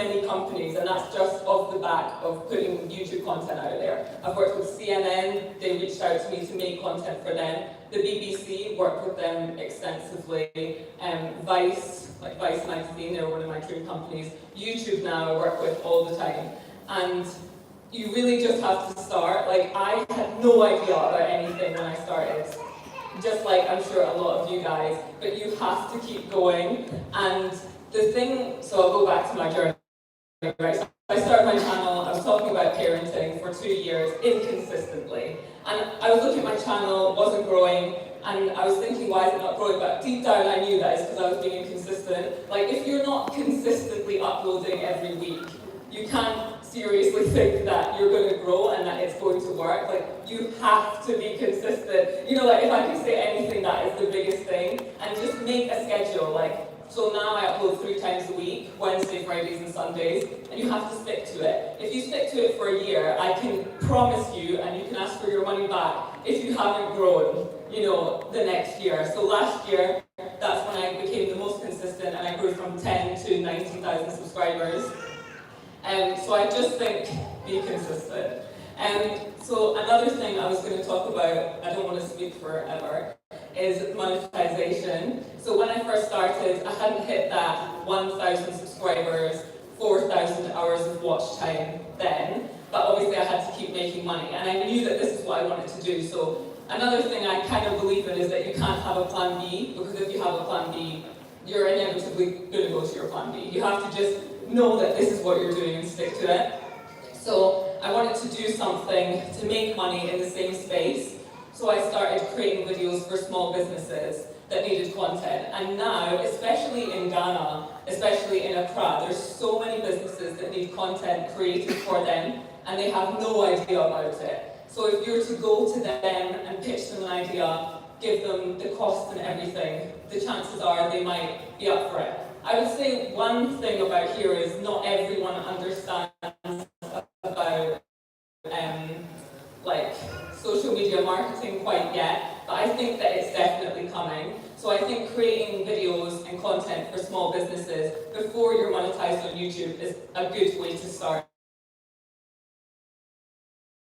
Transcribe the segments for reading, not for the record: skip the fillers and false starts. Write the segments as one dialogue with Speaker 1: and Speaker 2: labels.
Speaker 1: many companies, and that's just off the back of putting YouTube content out there. I've worked with CNN, they reached out to me to make content for them. The BBC, worked with them extensively. Vice, like Vice magazine, they're one of my dream companies. YouTube now, I work with all the time. And you really just have to start. Like, I had no idea about anything when I started, just like I'm sure a lot of you guys, but you have to keep going. And the thing, so I'll go back to my journey, right? So I started my channel, I was talking about parenting for 2 years, inconsistently. And I was looking at my channel, it wasn't growing, and I was thinking, why is it not growing? But deep down I knew that it's because I was being inconsistent. Like, if you're not consistently uploading every week, you can't seriously think that you're going to grow and that it's going to work. Like, you have to be consistent. You know, like, if I could say anything, that is the biggest thing. And just make a schedule. Like, so now I upload 3 times a week, Wednesday, Fridays, and Sundays, and you have to stick to it. If you stick to it for a year, I can promise you, and you can ask for your money back, if you haven't grown, you know, the next year. So last year, that's when I became the most consistent, and I grew from 10 to 90,000 subscribers. So I just think, be consistent. So another thing I was going to talk about, I don't want to speak forever, is monetization. So when I first started, I hadn't hit that 1,000 subscribers, 4,000 hours of watch time then, but obviously I had to keep making money, and I knew that this is what I wanted to do. So another thing I kind of believe in is that you can't have a plan B, because if you have a plan B, you're inevitably going to go to your plan B. You have to just know that this is what you're doing and stick to it. So I wanted to do something to make money in the same space. So I started creating videos for small businesses that needed content. And now, especially in Ghana, especially in Accra, there's so many businesses that need content created for them, and they have no idea about it. So if you're to go to them and pitch them an idea, give them the cost and everything, the chances are they might be up for it. I would say one thing about here is not everyone understands about like social media marketing quite yet, but I think that it's definitely coming. So I think creating videos and content for small businesses before you're monetized on YouTube is a good way to start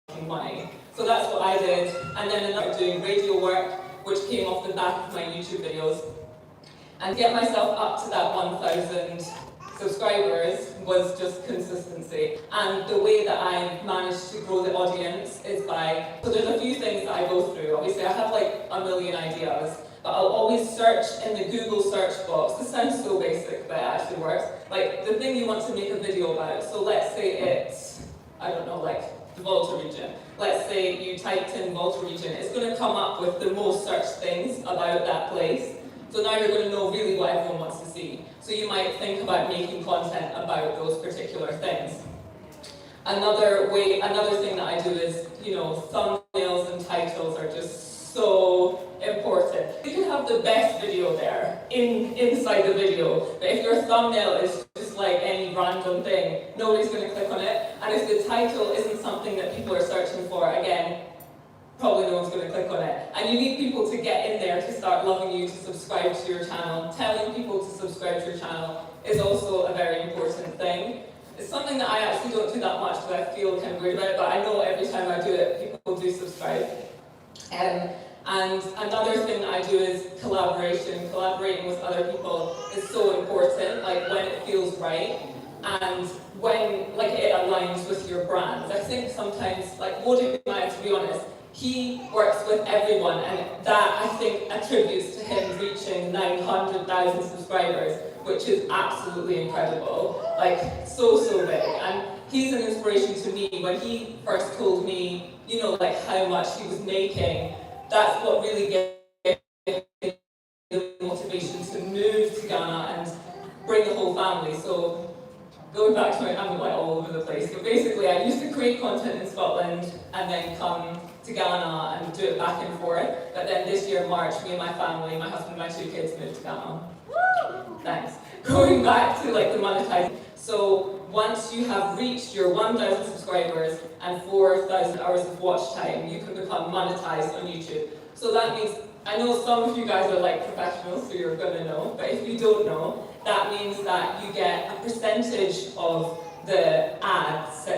Speaker 1: making money. So that's what I did, and then I started doing radio work, which came off the back of my YouTube videos. And to get myself up to that 1,000 subscribers was just consistency. And the way that I managed to grow the audience is by, so there's a few things that I go through. Obviously I have like a million ideas, but I'll always search in the Google search box. This sounds so basic, but it actually works. Like the thing you want to make a video about. So let's say it's, I don't know, like the Volta region. Let's say you typed in Volta region. It's going to come up with the most searched things about that place. So now you're going to know really what everyone wants to see. So you might think about making content about those particular things. Another thing that I do is, you know, thumbnails and titles are just so important. You can have the best video there, inside the video, but if your thumbnail is just like any random thing, nobody's going to click on it. And if the title isn't something that people are searching for, again, probably no one's going to click on it. And you need people to get in there to start loving you, to subscribe to your channel. Telling people to subscribe to your channel is also a very important thing. It's something that I actually don't do that much, but I feel kind of weird about it, but I know every time I do it, people do subscribe. And another thing that I do is collaboration. Collaborating with other people is so important, like when it feels right, and when like it aligns with your brand. I think sometimes, like WODA, to be honest, he works with everyone, and that, I think, attributes to him reaching 900,000 subscribers, which is absolutely incredible. Like, so big. And he's an inspiration to me. When he first told me, you know, like how much he was making, that's what really gave me the motivation to move to Ghana and bring the whole family. So, going back to it, I'm like all over the place. But basically, I used to create content in Scotland and then come to Ghana and do it back and forth. But then this year, March, me and my family, my husband and my 2 kids moved to Ghana. Woo! Thanks. Going back to like the monetizing. So once you have reached your 1,000 subscribers and 4,000 hours of watch time, you can become monetized on YouTube. So that means, I know some of you guys are like professionals, so you're gonna know, but if you don't know, that means that you get a percentage of the ads,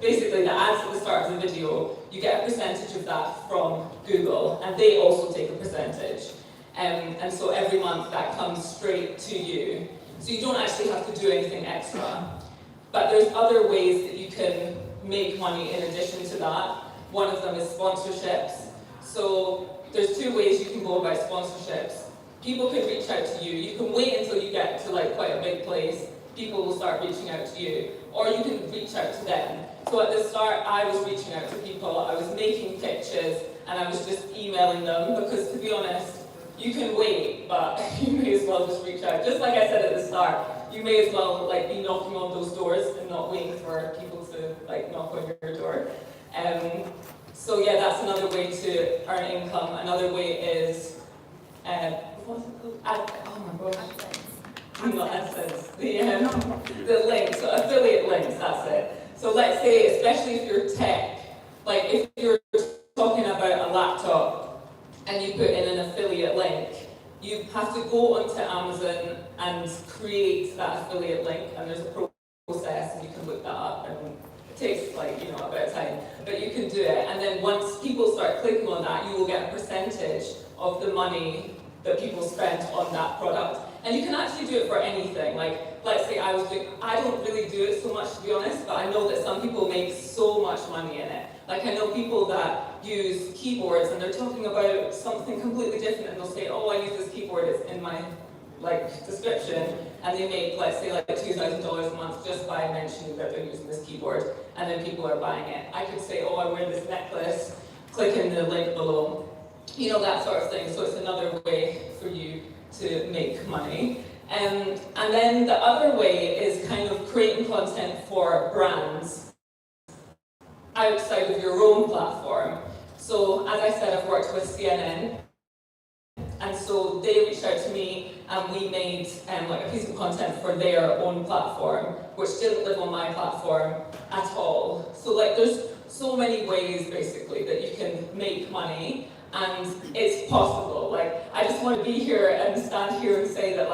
Speaker 1: basically the ads at the start of the video, you get a percentage of that from Google, and they also take a percentage. And so every month that comes straight to you. So you don't actually have to do anything extra. But there's other ways that you can make money in addition to that. One of them is sponsorships. So there's two ways you can go about sponsorships. People can reach out to you. You can wait until you get to like quite a big place. People will start reaching out to you. Or you can reach out to them. So at the start, I was reaching out to people. I was making pitches, and I was just emailing them, because to be honest, you can wait, but you may as well just reach out. Just like I said at the start, you may as well like be knocking on those doors and not waiting for people to like knock on your door. So yeah, that's another way to earn income. Another way is what's it called? Oh my gosh. Not AdSense. The links, so affiliate links, that's it. So let's say, especially if you're tech, like if you're talking about a laptop and you put in an affiliate link, you have to go onto Amazon and create that affiliate link, and there's a process, and you can look that up, and it takes like, a bit of time, but you can do it. And then once people start clicking on that, you will get a percentage of the money that people spend on that product. And you can actually do it for anything. Like, let's say I don't really do it so much, to be honest, but I know that some people make so much money in it. Like, I know people that use keyboards, and they're talking about something completely different, and they'll say, oh, I use this keyboard, it's in my description, and they make, let's say, like $2,000 a month just by mentioning that they're using this keyboard, and then people are buying it. I could say, oh, I wear this necklace, click in the link below, that sort of thing. So it's another way for you to make money. And then the other way is kind of creating content for brands outside of your own platform. So as I said, I've worked with CNN, and so they reached out to me, and we made a piece of content for their own platform, which didn't live on my platform at all. So there's so many ways basically that you can make money, and it's possible. I just want to be here and stand here and say that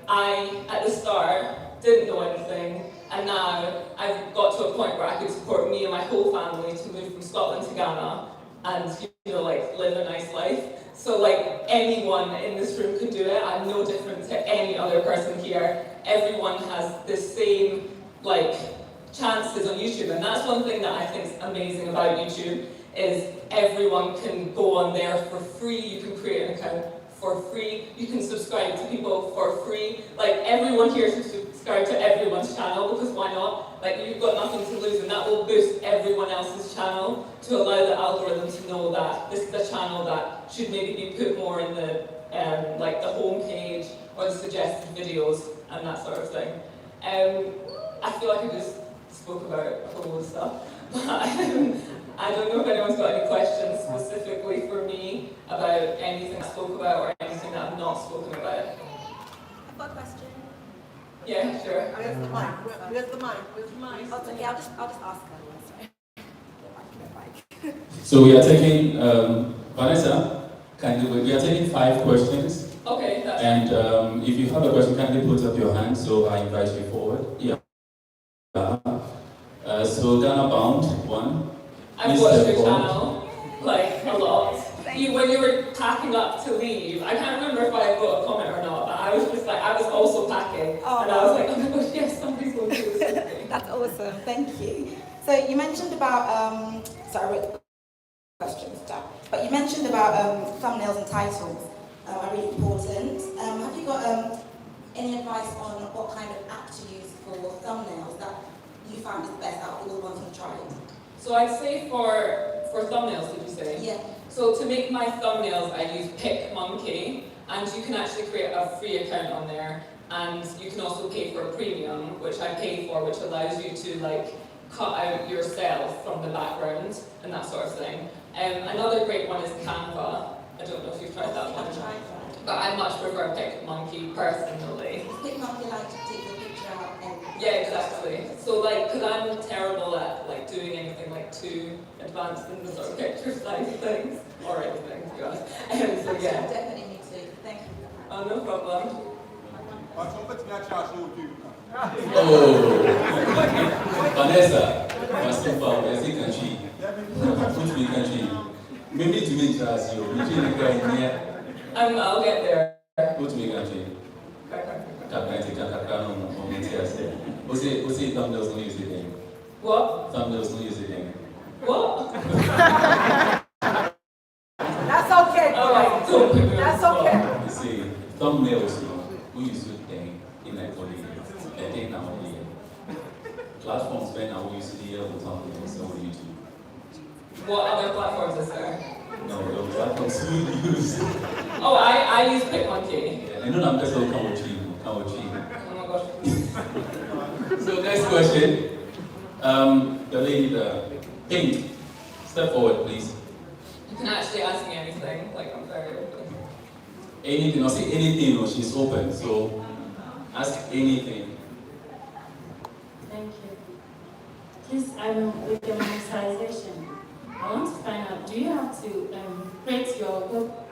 Speaker 1: I, at the start, didn't know anything, and now I've got to a point where I could support me and my whole family to move from Scotland to Ghana and live a nice life. So anyone in this room can do it. I'm no different to any other person here. Everyone has the same chances on YouTube, and that's one thing that I think is amazing about YouTube, is everyone can go on there for free. You can create an account for free. You can subscribe to people for free. Everyone here should subscribe to everyone's channel, because why not? You've got nothing to lose, and that will boost everyone else's channel to allow the algorithm to know that this is a channel that should maybe be put more in the the home page or the suggested videos and that sort of thing. I feel like I just spoke about a whole lot of stuff, but I don't know if anyone's got any questions specifically for me about anything I spoke about or anything that I've not spoken about.
Speaker 2: I've got a question.
Speaker 1: Yeah, sure.
Speaker 2: Where's the mic? Where's the mic? Oh, okay, I'll just ask her. Sorry.
Speaker 3: So we are taking, Vanessa, we are taking 5 questions.
Speaker 1: Okay, that's
Speaker 3: And if you have a question, kindly put up your hand, so I invite you forward. Yeah. So Ghana Bound, 1.
Speaker 1: I've watched your channel, a lot. When you were packing up to leave, I can't remember if I wrote a comment or not, but I was just I was also packing. And I was oh my gosh, yes, somebody's going to do this with me.
Speaker 2: That's awesome, thank you. So you mentioned about, sorry, I wrote questions down, but you mentioned about thumbnails and titles are really important. Have you got any advice on what kind of app to use for thumbnails that you found is best out of all the ones you tried?
Speaker 1: So I'd say for thumbnails, did you say?
Speaker 2: Yeah.
Speaker 1: So to make my thumbnails, I use PicMonkey, and you can actually create a free account on there, and you can also pay for a premium, which I pay for, which allows you to cut out yourself from the background and that sort of thing. Another great one is Canva. I don't know if you've tried that one, but I much prefer PicMonkey personally.
Speaker 2: PicMonkey to take your picture out and...
Speaker 1: Yeah, exactly. So because I'm terrible at doing anything too advanced in the sort of picture side of things, or anything, to be honest. So yeah.
Speaker 2: Definitely need to. Thank you.
Speaker 1: Oh, no problem.
Speaker 3: Oh, Vanessa, Master as a country. Put me country. Maybe to me, as you,
Speaker 1: I'll get there.
Speaker 3: Put me country. What's it thumbnails no use again?
Speaker 1: What?
Speaker 3: Thumbnails no use again.
Speaker 1: What?
Speaker 2: That's okay.
Speaker 1: Alright, don't put me on
Speaker 2: That's
Speaker 1: the spot.
Speaker 2: okay.
Speaker 3: You see, thumbnails, we use to think in like what I think now, platforms when I use the thumbnails on YouTube.
Speaker 1: What other platforms is there?
Speaker 3: No, the platforms we use.
Speaker 1: Oh, I use PicMonkey.
Speaker 3: Yeah, I know I'm just going to come with you.
Speaker 1: Oh my gosh.
Speaker 3: So next question. The lady, the pink. Step forward, please.
Speaker 1: You can actually ask me anything. Like, I'm very open.
Speaker 3: Anything, I'll say anything, or she's open. So ask anything.
Speaker 4: Thank you. Please, with your monetization, I want to find out, do you have to create your Google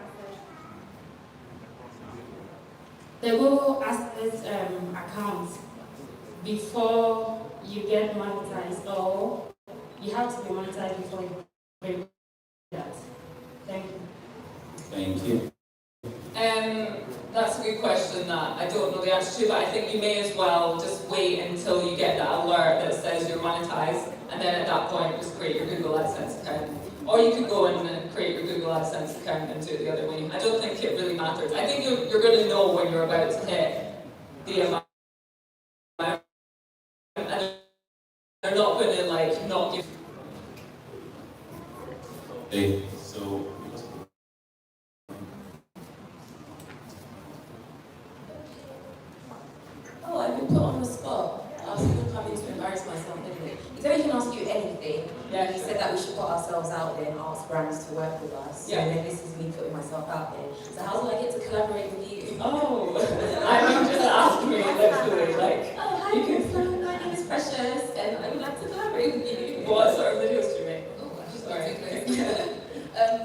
Speaker 4: the Google Assets account before you get monetized, or you have to be monetized before you bring that? Thank you.
Speaker 3: Thank you.
Speaker 1: That's a good question that I don't know the answer to, but I think you may as well just wait until you get that alert that says you're monetized, and then at that point just create your Google AdSense account. Or you could go in and create your Google AdSense account and do it the other way. I don't think it really matters. I think you're going to know when you're about to hit the amount. And they're not going to like not give.
Speaker 3: Okay, so.
Speaker 5: Oh, I've been put on the spot. I was going to come in to embarrass myself anyway. Is there anyone ask you anything?
Speaker 1: Yeah,
Speaker 5: You said that we should put ourselves out there and ask brands to work with us.
Speaker 1: Yeah.
Speaker 5: And then this is me putting myself out there. So how do I get to collaborate with you?
Speaker 1: Oh, I mean, just ask me, literally, like.
Speaker 5: Oh, hi, Kristen. My name is Precious, and I would like to collaborate with you.
Speaker 1: What sort of videos do you make?
Speaker 5: Oh, I just
Speaker 1: Sorry.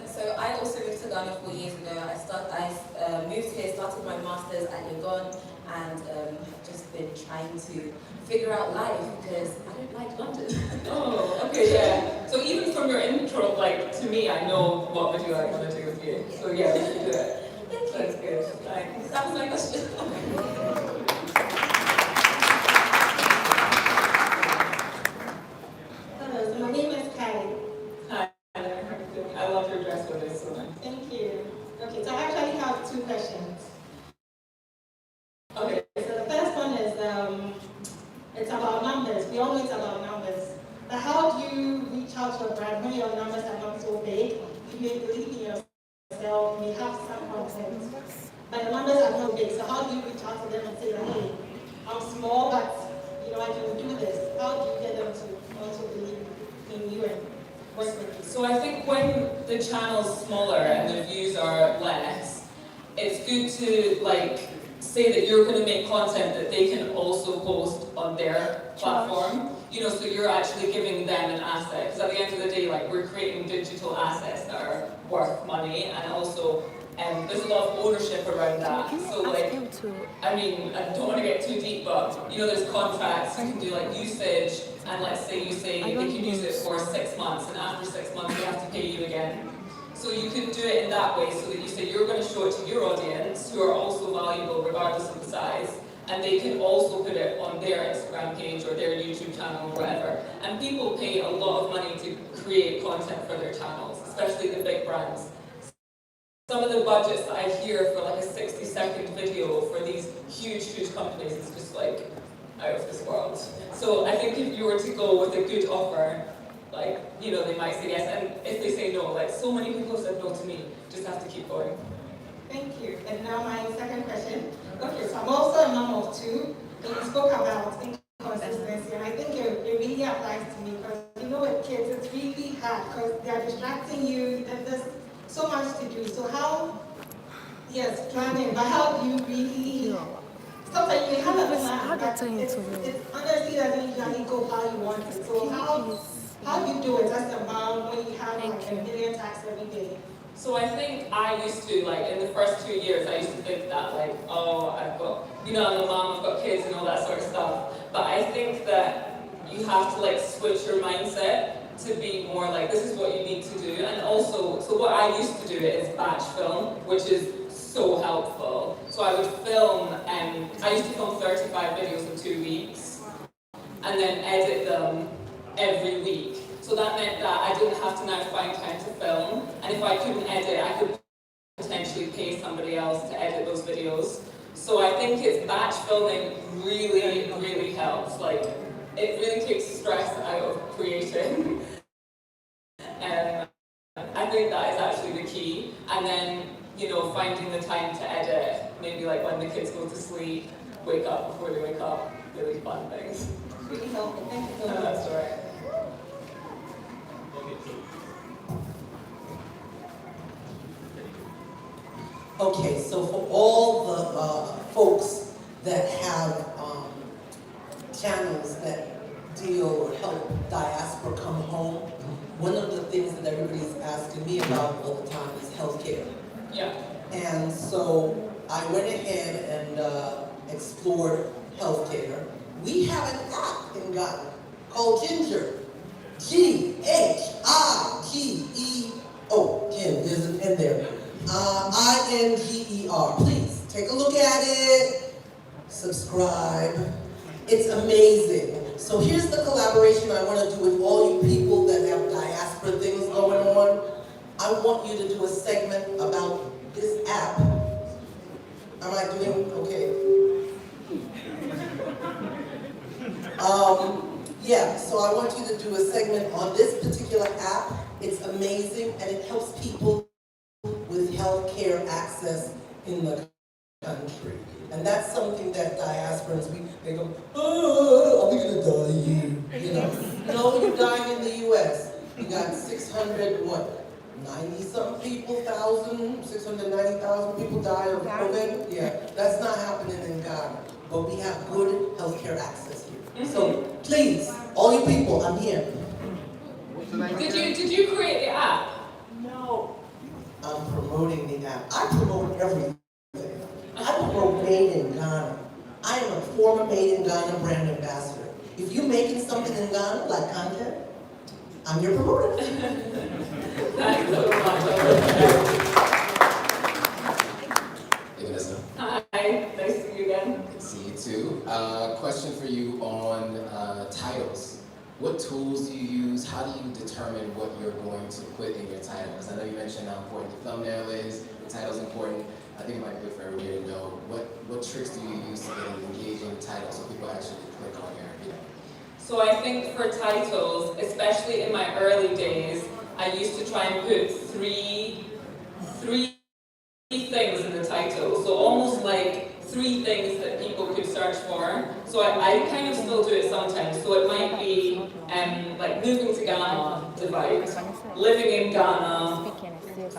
Speaker 5: So I also moved to Ghana 4 years ago. I moved here, started my masters at Legon, and have just been trying to figure out life because I don't like London.
Speaker 1: Oh, okay, yeah. So even from your intro, like, to me, I know what video I want to do with you. So yeah, we can do it.
Speaker 5: Thank you.
Speaker 1: That's good. Thanks.
Speaker 5: That was my question.
Speaker 6: Hello, so my name is Kylie.
Speaker 1: Hi, I love your dress with this so nice.
Speaker 6: Thank you. Okay, so I actually have two questions.
Speaker 1: Okay.
Speaker 6: So the first one is, it's about numbers. We all know it's about numbers. But how do you reach out to a brand when your numbers are not so big? You may believe in yourself, you may have some content, but the numbers are not big. So how do you reach out to them and say, like, hey, I'm small, but you know I can do this? How do you get them to also believe in you and work with you?
Speaker 1: So I think when the channel's smaller and the views are less, it's good to like say that you're going to make content that they can also post on their platform. You know, so you're actually giving them an asset. Because at the end of the day, like, we're creating digital assets that are worth money, and also there's a lot of ownership around that. So like, I mean, I don't want to get too deep, but you know, there's contracts. You can do like usage, and let's say you say they can use it for 6 months, and after 6 months they have to pay you again. So you could do it in that way, so that you say you're going to show it to your audience, who are also valuable regardless of the size, and they can also put it on their Instagram page or their YouTube channel or whatever. And people pay a lot of money to create content for their channels, especially the big brands. Some of the budgets that I hear for like a 60-second video for these huge companies is just like out of this world. So I think if you were to go with a good offer, like, you know, they might say yes, and if they say no, like so many people said no to me, just have to keep going.
Speaker 6: Thank you. And now my second question. Okay, so I'm also a mom of two, and you spoke about inconsistency, and I think it really applies to me because, you know, with kids, it's really hard because they are distracting you, and there's so much to do. So how, yes, planning, but how do you really, sometimes you have a plan, but it honestly doesn't usually go how you want it. So how do you do it as a mom when you have like a million tasks every day?
Speaker 1: So I think I used to, like, in the first 2 years, I used to think that, like, oh, I've got, you know, I'm a mom, I've got kids and all that sort of stuff. But I think that you have to, like, switch your mindset to be more like, this is what you need to do. And also, so what I used to do is batch film, which is so helpful. So I would film, I used to film 35 videos in 2 weeks, and then edit them every week. So that meant that I didn't have to now find time to film, and if I couldn't edit, I could potentially pay somebody else to edit those videos. So I think it's batch filming really, really helps. Like, it really takes stress out of creating. I think that is actually the key. And then, you know, finding the time to edit, maybe like when the kids go to sleep, wake up before they wake up, really fun things.
Speaker 6: Really helpful. Thank you so
Speaker 1: No,
Speaker 6: much.
Speaker 1: that's all right.
Speaker 7: Okay, so for all the folks that have channels that deal or help diaspora come home, one of the things that everybody's asking me about all the time is healthcare.
Speaker 1: Yeah.
Speaker 7: And so I went ahead and explored healthcare. We have an app in Ghana called Ginger. Ginger. Jim, there's an N there. INGER. Please take a look at it. Subscribe. It's amazing. So here's the collaboration I want to do with all you people that have diaspora things going on. I want you to do a segment about this app. Am I doing okay? Yeah, so I want you to do a segment on this particular app. It's amazing and it helps people with healthcare access in the country. And that's something that diasporans, they go, oh, are we gonna die here? You know? No, you're dying in the US. You got 90-some people, 690,000 people die of COVID. Yeah, that's not happening in Ghana. But we have good healthcare access here. So please, all you people, I'm here.
Speaker 1: Did you create the app?
Speaker 7: No. I'm promoting the app. I promote everything. I promote Made in Ghana. I am a former Made in Ghana brand ambassador. If you're making something in Ghana, like content, I'm your promoter.
Speaker 1: Thanks so much.
Speaker 8: Hey Vanessa.
Speaker 1: Hi, nice to see you again.
Speaker 8: Good to see you too. Question for you on titles. What tools do you use? How do you determine what you're going to put in your title? Because I know you mentioned how important the thumbnail is, the title's important. I think it might be good for everybody to know what tricks do you use to get an engaging title so people actually click on your video?
Speaker 1: So I think for titles, especially in my early days, I used to try and put three things in the title. So almost like 3 things that people could search for. So I kind of still do it sometimes. So it might be like moving to Ghana, divide, living in Ghana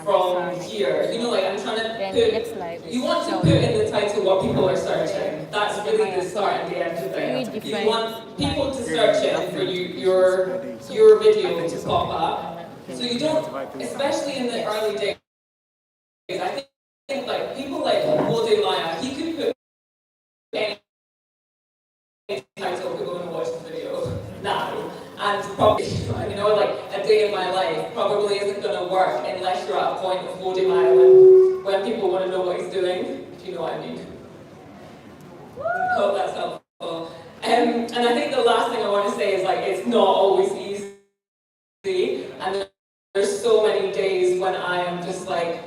Speaker 1: from here. You know, like I'm trying to put, you want to put in the title what people are searching. That's really the start and the end of it. You want people to search it for your video to pop up. So you don't, especially in the early days, I think like people like WODA, he could put any title to go and watch the video now, and probably, you know, like a day in my life probably isn't going to work unless you're at a point of WODA when people want to know what he's doing, if you know what I mean. Hope that's helpful. And I think the last thing I want to say is like it's not always easy, and there's so many days when I am just like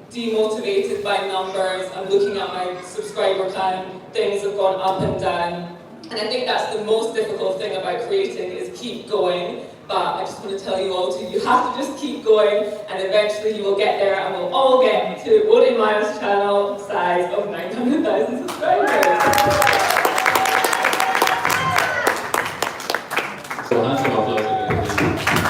Speaker 1: demotivated by numbers. I'm looking at my subscriber count, things have gone up and down. And I think that's the most difficult thing about creating is keep going. But I just want to tell you all you have to just keep going and eventually you will get there and we'll all get to Wode Maya's channel size of 900,000 subscribers.